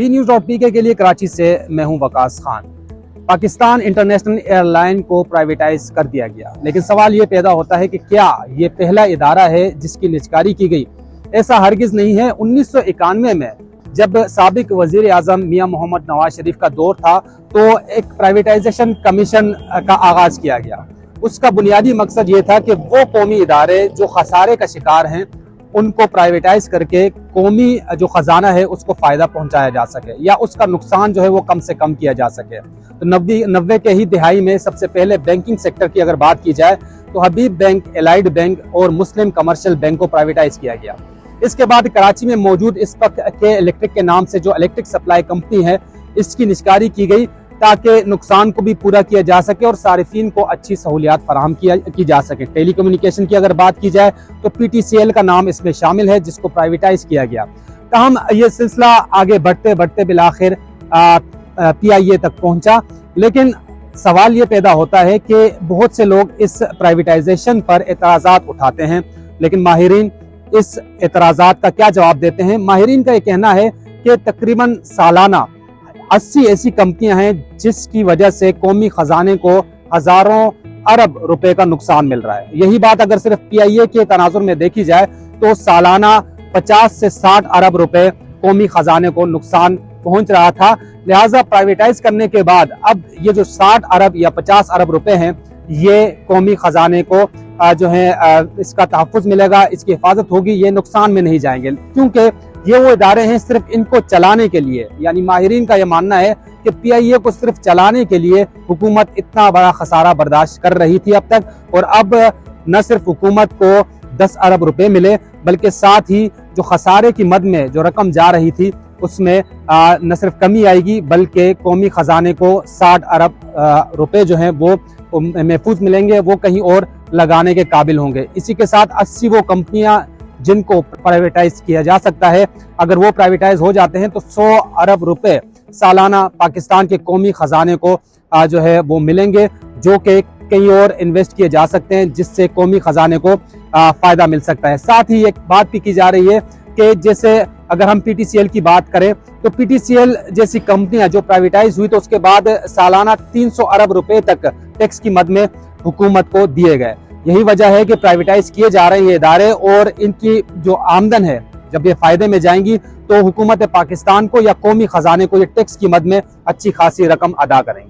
BNews.pk के लिए कराची से मैं हूं वकास खान। पाकिस्तान इंटरनेशनल एयरलाइन को प्राइवेटाइज कर दिया गया, लेकिन सवाल ये पैदा होता है कि क्या ये पहला इदारा है जिसकी निजकारी की गई? ऐसा हरगिज नहीं है। 1991 में जब साबिक वजीर आजम मियां मोहम्मद नवाज शरीफ का दौर था तो एक प्राइवेटाइजेशन कमीशन का आगाज किया गया। उसका बुनियादी मकसद ये था कि वो कौमी इदारे जो खसारे का शिकार हैं उनको प्राइवेटाइज करके कौमी जो खजाना है उसको फ़ायदा पहुंचाया जा सके या उसका नुकसान जो है वो कम से कम किया जा सके। तो नब्बे के ही दिहाई में सबसे पहले बैंकिंग सेक्टर की अगर बात की जाए तो हबीब बैंक, एलाइड बैंक और मुस्लिम कमर्शियल बैंक को प्राइवेटाइज किया गया। इसके बाद कराची में मौजूद इस वक्त के इलेक्ट्रिक के नाम से जो इलेक्ट्रिक सप्लाई कंपनी है इसकी निजकारी की गई ताकि नुकसान को भी पूरा किया जा सके और सारिफीन को अच्छी सहूलियात फराहम की जा सके। टेली कम्युनिकेशन की अगर बात की जाए तो PTCL का नाम इसमें शामिल है जिसको प्राइवेटाइज किया गया। ताहम ये सिलसिला आगे बढ़ते बढ़ते बिलाखिर PIA तक पहुंचा, लेकिन सवाल ये पैदा होता है कि बहुत से लोग इस प्राइवेटाइजेशन पर एतराज़ात उठाते हैं, लेकिन माहिरीन इस एतराज़ात का क्या जवाब देते हैं? माहिरीन का ये कहना है कि तकरीबन सालाना 80 ऐसी कंपनियां हैं जिसकी वजह से कौमी खजाने को हजारों अरब रुपए का नुकसान मिल रहा है। यही बात अगर सिर्फ PIA के तनाजुर में देखी जाए तो सालाना 50 से 60 अरब रुपए कौमी खजाने को नुकसान पहुंच रहा था। लिहाजा प्राइवेटाइज करने के बाद अब ये जो 60 अरब या 50 अरब रुपए हैं ये कौमी खजाने को जो है इसका तहफ़्फ़ुज़ मिलेगा, इसकी हिफाजत होगी, ये नुकसान में नहीं जाएंगे, क्योंकि ये वो इदारे हैं सिर्फ इनको चलाने के लिए। यानी माहिरीन का ये मानना है कि PIA को सिर्फ चलाने के लिए हुकूमत इतना बड़ा खसारा बर्दाश्त कर रही थी अब तक, और अब न सिर्फ हुकूमत को 10 अरब रुपए मिले बल्कि साथ ही जो खसारे की मद में जो रकम जा रही थी उसमें न सिर्फ कमी आएगी बल्कि कौमी खजाने को 60 अरब रुपए जो हैं वो महफूज मिलेंगे, वो कहीं और लगाने के काबिल होंगे। इसी के साथ 80 वो कंपनियां जिनको प्राइवेटाइज किया जा सकता है, अगर वो प्राइवेटाइज हो जाते हैं तो 100 अरब रुपए सालाना पाकिस्तान के कौमी खजाने को जो है वो मिलेंगे, जो कि कहीं और इन्वेस्ट किए जा सकते हैं जिससे कौमी खजाने को फ़ायदा मिल सकता है। साथ ही एक बात भी की जा रही है कि जैसे अगर हम PTCL की बात करें तो PTCL जैसी कंपनियां जो प्राइवेटाइज हुई तो उसके बाद सालाना 300 अरब रुपए तक टैक्स की मद में हुकूमत को दिए गए। यही वजह है कि प्राइवेटाइज किए जा रहे हैं ये इदारे, और इनकी जो आमदन है जब ये फायदे में जाएंगी तो हुकूमत पाकिस्तान को या कौमी खजाने को ये टैक्स की मद में अच्छी खासी रकम अदा करेंगी।